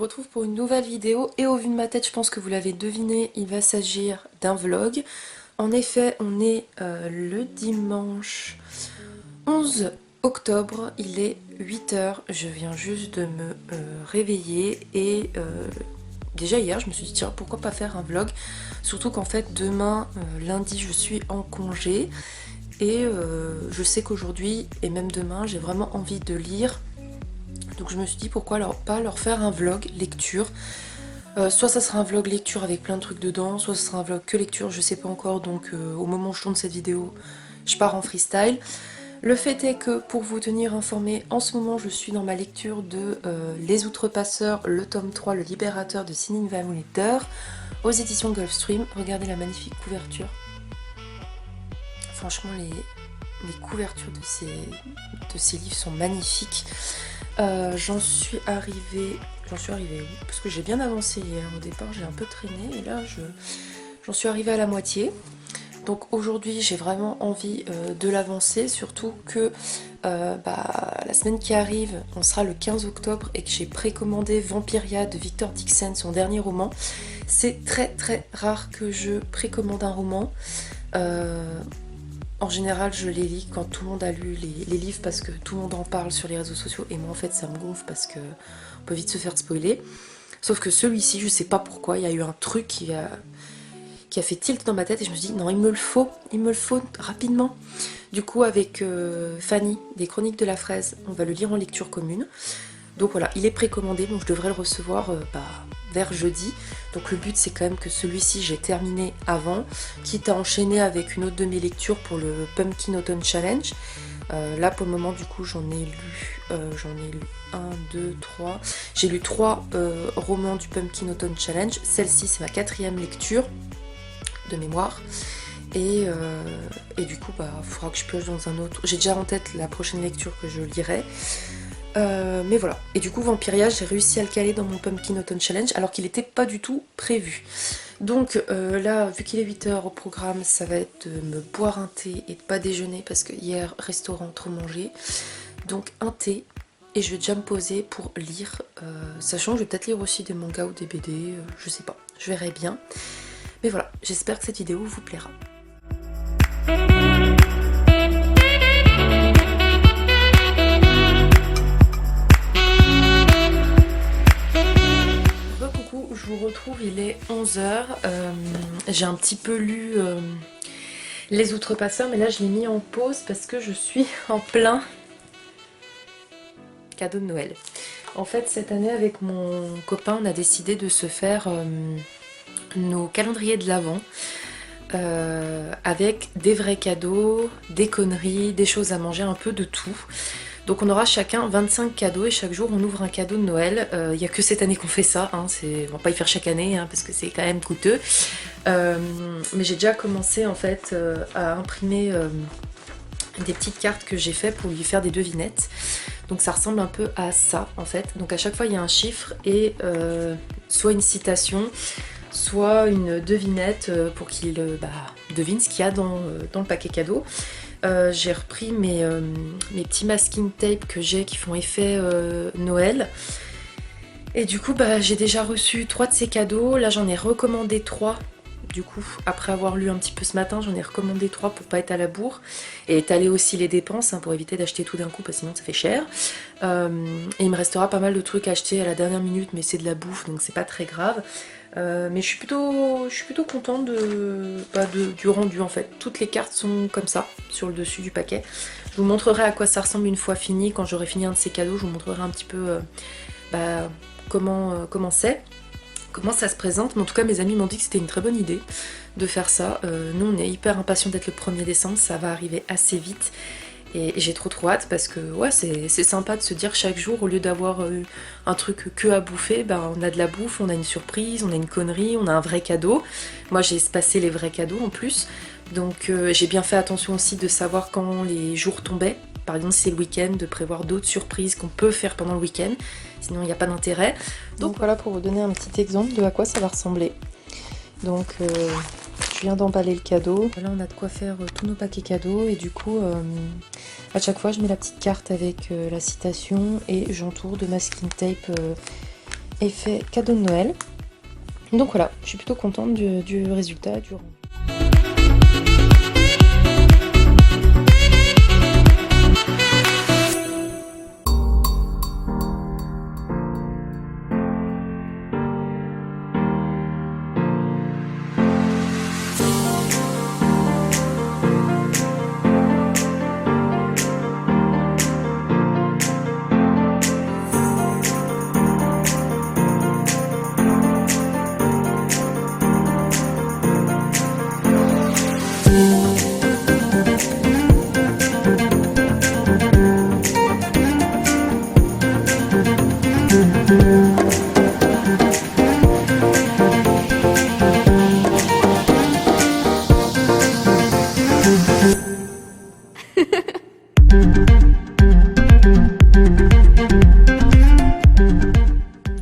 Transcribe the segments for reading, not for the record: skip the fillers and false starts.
retrouve pour une nouvelle vidéo et au vu de ma tête, je pense que vous l'avez deviné, il va s'agir d'un vlog. En effet, on est le dimanche 11 octobre, il est 8 h, je viens juste de me réveiller et déjà hier je me suis dit tiens pourquoi pas faire un vlog, surtout qu'en fait demain lundi je suis en congé et je sais qu'aujourd'hui et même demain j'ai vraiment envie de lire. Donc je me suis dit pourquoi pas leur faire un vlog lecture. Soit ça sera un vlog lecture avec plein de trucs dedans, soit ça sera un vlog que lecture, je sais pas encore. Donc au moment où je tourne cette vidéo, je pars en freestyle. Le fait est que pour vous tenir informé, en ce moment je suis dans ma lecture de Les Outrepasseurs, le tome 3, Le Libérateur de Céline Van Meter, aux éditions Gulfstream. Regardez la magnifique couverture. Franchement les couvertures de ces livres sont magnifiques. J'en suis arrivée où? Parce que j'ai bien avancé hier. Au départ j'ai un peu traîné et là j'en suis arrivée à la moitié. Donc aujourd'hui j'ai vraiment envie de l'avancer, surtout que la semaine qui arrive, on sera le 15 octobre et que j'ai précommandé Vampiria de Victor Dixon, son dernier roman. C'est très très rare que je précommande un roman. En général, je les lis quand tout le monde a lu les livres parce que tout le monde en parle sur les réseaux sociaux et moi en fait ça me gonfle parce que on peut vite se faire spoiler. Sauf que celui-ci, je sais pas pourquoi, il y a eu un truc qui a fait tilt dans ma tête et je me suis dit non, il me le faut rapidement. Du coup avec Fanny des Chroniques de la Fraise, on va le lire en lecture commune. Donc voilà, il est précommandé, donc je devrais le recevoir vers jeudi. Donc le but c'est quand même que celui-ci j'ai terminé avant, quitte à enchaîner avec une autre de mes lectures pour le Pumpkin Autumn Challenge. Là pour le moment du coup j'en ai lu 1, 2, 3. J'ai lu 3 romans du Pumpkin Autumn Challenge. Celle-ci c'est ma 4e lecture de mémoire. Et du coup il faudra que je pioche dans un autre. J'ai déjà en tête la prochaine lecture que je lirai. Mais voilà, et du coup Vampiria j'ai réussi à le caler dans mon Pumpkin Autumn Challenge alors qu'il n'était pas du tout prévu. Donc là vu qu'il est 8 h au programme, ça va être de me boire un thé et de pas déjeuner parce que hier restaurant trop mangé. Donc un thé et je vais déjà me poser pour lire, sachant que je vais peut-être lire aussi des mangas ou des BD, je sais pas, je verrai bien. Mais voilà, j'espère que cette vidéo vous plaira. Je vous retrouve, il est 11 h. J'ai un petit peu lu Les Outrepasseurs, mais là je l'ai mis en pause parce que je suis en plein cadeau de Noël. En fait, cette année, avec mon copain, on a décidé de se faire nos calendriers de l'Avent avec des vrais cadeaux, des conneries, des choses à manger, un peu de tout. Donc on aura chacun 25 cadeaux et chaque jour on ouvre un cadeau de Noël. Il n'y a que cette année qu'on fait ça, hein. On va pas y faire chaque année parce que c'est quand même coûteux. Mais j'ai déjà commencé en fait à imprimer des petites cartes que j'ai fait pour lui faire des devinettes. Donc ça ressemble un peu à ça en fait. Donc à chaque fois il y a un chiffre et soit une citation, soit une devinette pour qu'il devine ce qu'il y a dans le paquet cadeau. J'ai repris mes petits masking tape que j'ai qui font effet Noël. Et du coup j'ai déjà reçu 3 de ces cadeaux. Là j'en ai recommandé 3. Du coup après avoir lu un petit peu ce matin, j'en ai recommandé 3 pour pas être à la bourre. Et étaler aussi les dépenses pour éviter d'acheter tout d'un coup parce que sinon ça fait cher. Et il me restera pas mal de trucs à acheter à la dernière minute, mais c'est de la bouffe donc c'est pas très grave. Mais je suis plutôt contente du rendu en fait. Toutes les cartes sont comme ça sur le dessus du paquet. Je vous montrerai à quoi ça ressemble une fois fini. Quand j'aurai fini un de ces cadeaux, je vous montrerai un petit peu comment c'est, comment ça se présente. Mais en tout cas mes amis m'ont dit que c'était une très bonne idée de faire ça. Nous on est hyper impatients d'être le 1er décembre, ça va arriver assez vite. Et j'ai trop hâte parce que ouais, c'est sympa de se dire chaque jour, au lieu d'avoir un truc que à bouffer, on a de la bouffe, on a une surprise, on a une connerie, on a un vrai cadeau. Moi j'ai espacé les vrais cadeaux en plus. Donc j'ai bien fait attention aussi de savoir quand les jours tombaient. Par exemple si c'est le week-end, de prévoir d'autres surprises qu'on peut faire pendant le week-end. Sinon il n'y a pas d'intérêt. Donc voilà pour vous donner un petit exemple de à quoi ça va ressembler. Donc je viens d'emballer le cadeau. Là on a de quoi faire tous nos paquets cadeaux et du coup à chaque fois je mets la petite carte avec la citation et j'entoure de masking tape effet cadeau de Noël. Donc voilà, je suis plutôt contente du résultat, du rendu.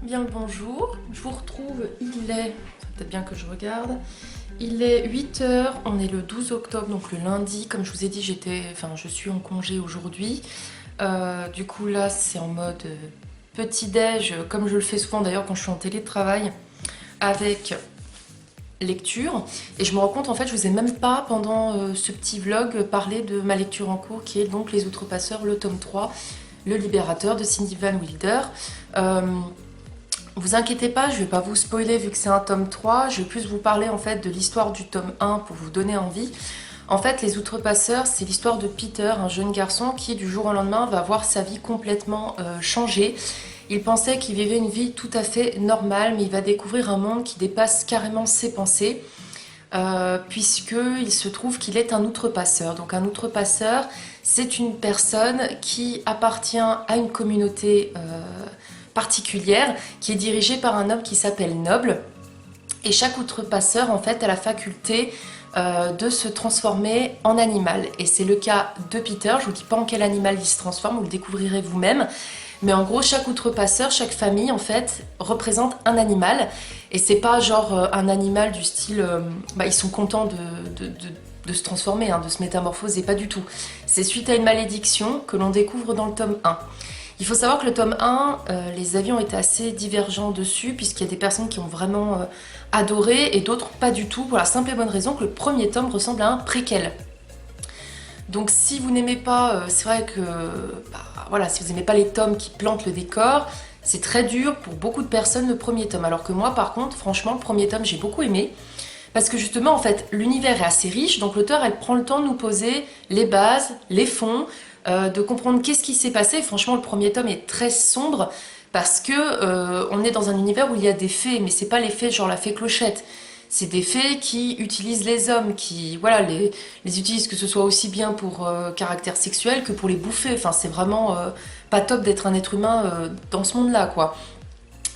Bien le bonjour, je vous retrouve, il est, peut-être bien que je regarde, il est 8h, on est le 12 octobre, donc le lundi, comme je vous ai dit, je suis en congé aujourd'hui. Du coup là c'est en mode petit-déj, comme je le fais souvent d'ailleurs quand je suis en télétravail, avec lecture. Et je me rends compte, en fait, je vous ai même pas, pendant ce petit vlog, parlé de ma lecture en cours, qui est donc Les Outrepasseurs, le tome 3, Le Libérateur de Cindy Van Wilder. Vous inquiétez pas, je vais pas vous spoiler vu que c'est un tome 3, je vais plus vous parler en fait de l'histoire du tome 1 pour vous donner envie. En fait, Les Outrepasseurs, c'est l'histoire de Peter, un jeune garçon qui du jour au lendemain va voir sa vie complètement changer. Il pensait qu'il vivait une vie tout à fait normale, mais il va découvrir un monde qui dépasse carrément ses pensées, puisqu'il se trouve qu'il est un outrepasseur. Donc un outrepasseur, c'est une personne qui appartient à une communauté particulière, qui est dirigée par un homme qui s'appelle Noble. Et chaque outrepasseur, en fait, a la faculté de se transformer en animal. Et c'est le cas de Peter. Je vous dis pas en quel animal il se transforme, vous le découvrirez vous-même. Mais en gros, chaque outrepasseur, chaque famille, en fait, représente un animal. Et c'est pas genre un animal du style... ils sont contents de se transformer, hein, de se métamorphoser, pas du tout. C'est suite à une malédiction que l'on découvre dans le tome 1. Il faut savoir que le tome 1, les avis ont été assez divergents dessus, puisqu'il y a des personnes qui ont vraiment adoré et d'autres pas du tout, pour la simple et bonne raison que le premier tome ressemble à un préquel. Donc si vous n'aimez pas, c'est vrai que si vous n'aimez pas les tomes qui plantent le décor, c'est très dur pour beaucoup de personnes le premier tome. Alors que moi par contre, franchement, le premier tome j'ai beaucoup aimé. Parce que justement, en fait, l'univers est assez riche, donc l'auteur, elle prend le temps de nous poser les bases, les fonds, de comprendre qu'est-ce qui s'est passé. Et franchement, le premier tome est très sombre, parce que on est dans un univers où il y a des fées, mais c'est pas les fées genre la fée Clochette. C'est des fées qui utilisent les hommes, qui les utilisent que ce soit aussi bien pour caractère sexuel que pour les bouffer. Enfin, c'est vraiment pas top d'être un être humain dans ce monde-là, quoi.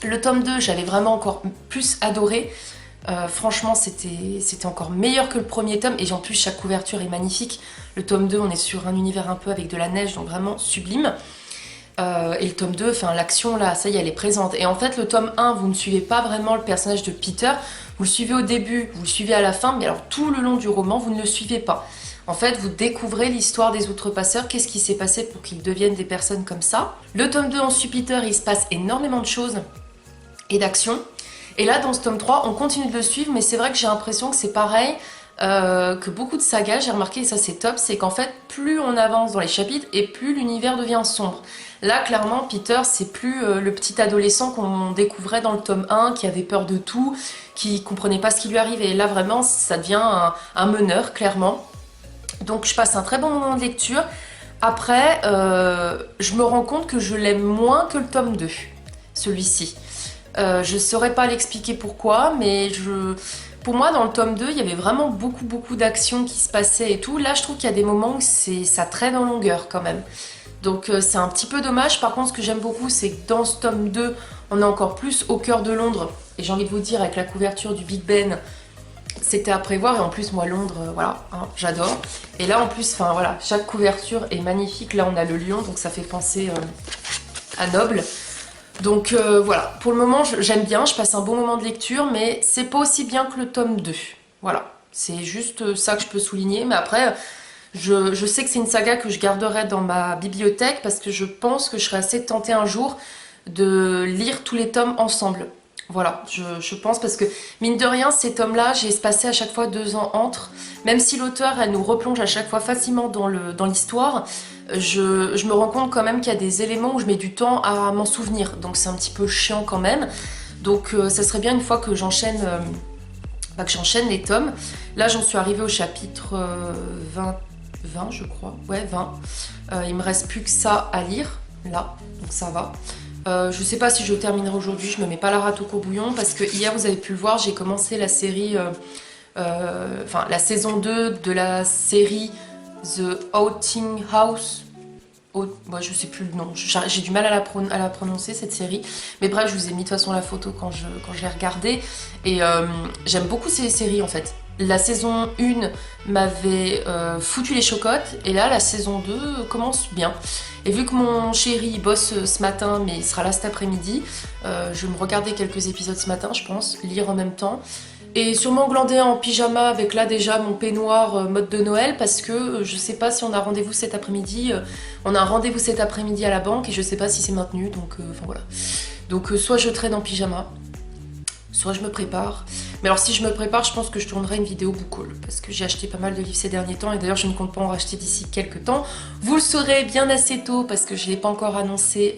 Le tome 2, j'avais vraiment encore plus adoré. Franchement, c'était encore meilleur que le premier tome. Et en plus, chaque couverture est magnifique. Le tome 2, on est sur un univers un peu avec de la neige, donc vraiment sublime. Et le tome 2, l'action là, ça y est, elle est présente. Et en fait, le tome 1, vous ne suivez pas vraiment le personnage de Peter. Vous le suivez au début, vous le suivez à la fin, mais alors tout le long du roman, vous ne le suivez pas. En fait, vous découvrez l'histoire des outrepasseurs, qu'est-ce qui s'est passé pour qu'ils deviennent des personnes comme ça. Le tome 2, on suit Peter, il se passe énormément de choses et d'actions. Et là, dans ce tome 3, on continue de le suivre, mais c'est vrai que j'ai l'impression que c'est pareil que beaucoup de sagas, j'ai remarqué, et ça c'est top, c'est qu'en fait, plus on avance dans les chapitres, et plus l'univers devient sombre. Là, clairement, Peter, c'est plus le petit adolescent qu'on découvrait dans le tome 1, qui avait peur de tout, qui comprenait pas ce qui lui arrivait. Et là, vraiment, ça devient un meneur, clairement. Donc, je passe un très bon moment de lecture. Après, je me rends compte que je l'aime moins que le tome 2, celui-ci. Je saurais pas l'expliquer pourquoi, mais pour moi, dans le tome 2, il y avait vraiment beaucoup d'actions qui se passaient et tout. Là, je trouve qu'il y a des moments où ça traîne en longueur quand même. Donc c'est un petit peu dommage. Par contre, ce que j'aime beaucoup, c'est que dans ce tome 2, on est encore plus au cœur de Londres. Et j'ai envie de vous dire, avec la couverture du Big Ben, c'était à prévoir. Et en plus, moi, Londres, j'adore. Et là, en plus, chaque couverture est magnifique. Là, on a le lion, donc ça fait penser à Noble. Donc voilà, pour le moment j'aime bien, je passe un bon moment de lecture, mais c'est pas aussi bien que le tome 2. Voilà, c'est juste ça que je peux souligner, mais après je sais que c'est une saga que je garderai dans ma bibliothèque parce que je pense que je serai assez tentée un jour de lire tous les tomes ensemble. Voilà, je pense, parce que mine de rien, ces tomes-là, j'ai espacé à chaque fois 2 ans entre. Même si l'auteur, elle nous replonge à chaque fois facilement dans l'histoire, je me rends compte quand même qu'il y a des éléments où je mets du temps à m'en souvenir. Donc c'est un petit peu chiant quand même. Donc ça serait bien une fois que j'enchaîne les tomes. Là, j'en suis arrivée au chapitre 20, je crois. Ouais, 20. Il me reste plus que ça à lire, là, donc ça va. Je sais pas si je terminerai aujourd'hui, je me mets pas la rate au courbouillon parce que hier, vous avez pu le voir, j'ai commencé la série, enfin la saison 2 de la série The Outing House. Moi, je sais plus le nom, j'ai du mal à la prononcer cette série, mais bref, je vous ai mis de toute façon la photo quand je l'ai regardée, et j'aime beaucoup ces séries en fait. La saison 1 m'avait foutu les chocottes, et là la saison 2 commence bien. Et vu que mon chéri bosse ce matin, mais il sera là cet après-midi, je vais me regarder quelques épisodes ce matin, je pense, lire en même temps. Et sûrement glander en pyjama avec là déjà mon peignoir mode de Noël, parce que je sais pas si on a rendez-vous cet après-midi. On a un rendez-vous cet après-midi à la banque et je sais pas si c'est maintenu, donc enfin voilà. Donc soit je traîne en pyjama, soit je me prépare. Mais alors si je me prépare, je pense que je tournerai une vidéo book haul, parce que j'ai acheté pas mal de livres ces derniers temps, et d'ailleurs je ne compte pas en racheter d'ici quelques temps. Vous le saurez bien assez tôt, parce que je ne l'ai pas encore annoncé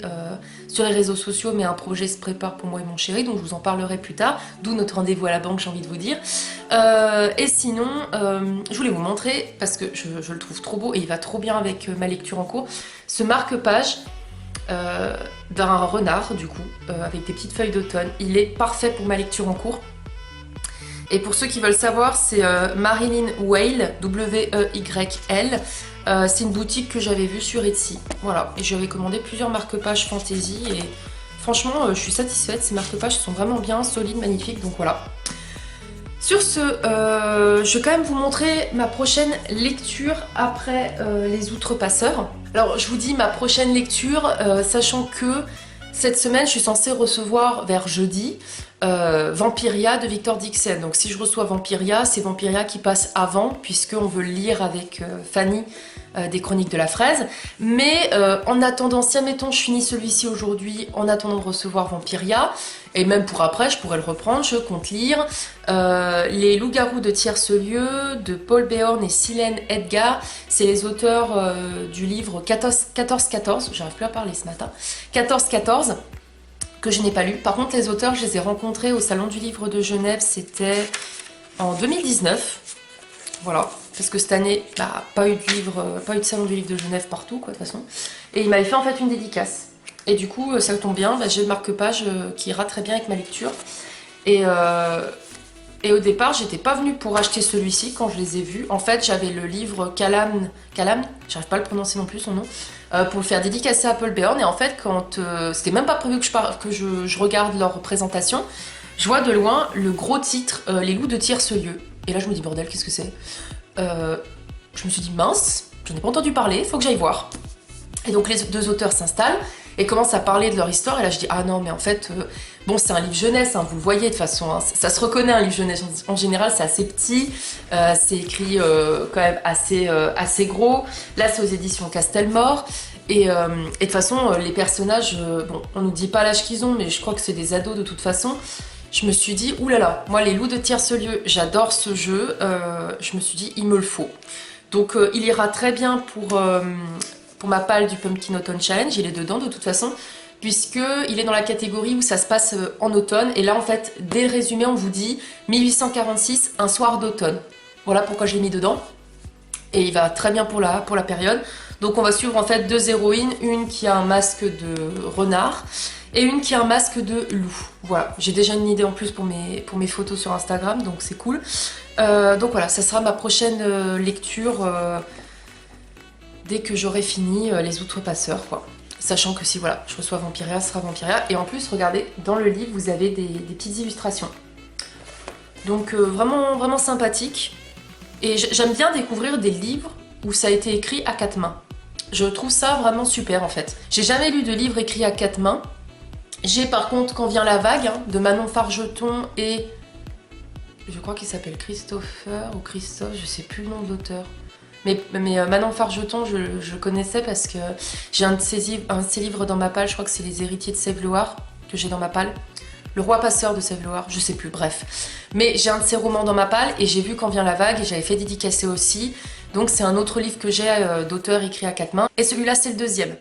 sur les réseaux sociaux, mais un projet se prépare pour moi et mon chéri, donc je vous en parlerai plus tard, d'où notre rendez-vous à la banque, j'ai envie de vous dire. Et sinon, je voulais vous montrer, parce que je le trouve trop beau, et il va trop bien avec ma lecture en cours, ce marque-page d'un renard, du coup, avec des petites feuilles d'automne. Il est parfait pour ma lecture en cours. Et pour ceux qui veulent savoir, c'est Marilyn Whale, W-E-Y-L. C'est une boutique que j'avais vue sur Etsy. Voilà, et j'avais commandé plusieurs marque-pages fantasy, et franchement, je suis satisfaite. Ces marque-pages sont vraiment bien, solides, magnifiques, donc voilà. Sur ce, je vais quand même vous montrer ma prochaine lecture après Les Outrepasseurs. Alors, je vous dis ma prochaine lecture, sachant que cette semaine, je suis censée recevoir vers jeudi Vampiria de Victor Dixon. Donc si je reçois Vampiria, c'est Vampiria qui passe avant, puisqu'on veut le lire avec Fanny des Chroniques de la Fraise. Mais en attendant, si admettons je finis celui-ci aujourd'hui, en attendant de recevoir Vampiria, et même pour après, je pourrais le reprendre, je compte lire Les Loups-garous de Tierce-Lieu de Paul Béorn et Silène Edgar. C'est les auteurs du livre 14-14, j'arrive plus à parler ce matin, 14-14, que je n'ai pas lu. Par contre, les auteurs, je les ai rencontrés au Salon du Livre de Genève, c'était en 2019. Voilà, parce que cette année, bah, pas eu de Salon du Livre de Genève partout, quoi, de toute façon. Et il m'avait fait en fait une dédicace. Et du coup, ça tombe bien, bah, j'ai le marque-page qui ira très bien avec ma lecture. Et au départ, j'étais pas venue pour acheter celui-ci quand je les ai vus. En fait, j'avais le livre Calam, j'arrive pas à le prononcer non plus son nom, pour le faire dédicacer à Paul Béorn. Et en fait, quand c'était même pas prévu que je regarde leur présentation, je vois de loin le gros titre Les Loups de Tierce-Lieu. Et là, je me dis bordel, qu'est-ce que c'est? Je me suis dit mince, j'en ai pas entendu parler, faut que j'aille voir. Et donc les deux auteurs s'installent et commencent à parler de leur histoire. Et là, je dis ah non, mais en fait, bon, c'est un livre jeunesse, hein, vous le voyez de toute façon, hein, ça se reconnaît un livre jeunesse. En général, c'est assez petit, c'est écrit quand même assez gros. Là, c'est aux éditions Castelmore. Et de toute façon, les personnages, bon, on nous dit pas l'âge qu'ils ont, mais je crois que c'est des ados de toute façon. Je me suis dit, oulala, moi les Loups de Tierce-Lieu, j'adore ce jeu, je me suis dit, il me le faut. Donc il ira très bien pour ma palle du Pumpkin Autumn Challenge, il est dedans de toute façon, puisqu'il est dans la catégorie où ça se passe en automne, et là en fait, dès le résumé, on vous dit 1846, un soir d'automne. Voilà pourquoi je l'ai mis dedans, et il va très bien pour la période. Donc on va suivre en fait deux héroïnes, une qui a un masque de renard, et une qui a un masque de loup. Voilà, j'ai déjà une idée en plus pour mes photos sur Instagram, donc c'est cool. Donc voilà, ça sera ma prochaine lecture dès que j'aurai fini Les Outrepasseurs, quoi. Sachant que si voilà, je reçois Vampiria, ce sera Vampiria. Et en plus, regardez, dans le livre, vous avez des petites illustrations. Donc vraiment, vraiment sympathique. Et j'aime bien découvrir des livres où ça a été écrit à quatre mains. Je trouve ça vraiment super en fait. J'ai jamais lu de livre écrit à quatre mains. J'ai par contre Quand vient la vague, hein, de Manon Fargeton et... je crois qu'il s'appelle Christopher ou Christophe, je sais plus le nom de l'auteur. Mais Manon Fargeton, je connaissais parce que j'ai un de ses livres dans ma palle, je crois que c'est Les Héritiers de Sèvres-Loire, que j'ai dans ma palle. Le Roi Passeur de Sèvres-Loire, je sais plus, bref. Mais j'ai un de ses romans dans ma palle et j'ai vu Quand vient la vague et j'avais fait dédicacer aussi. Donc c'est un autre livre que j'ai d'auteur écrit à quatre mains. Et celui-là, c'est le deuxième.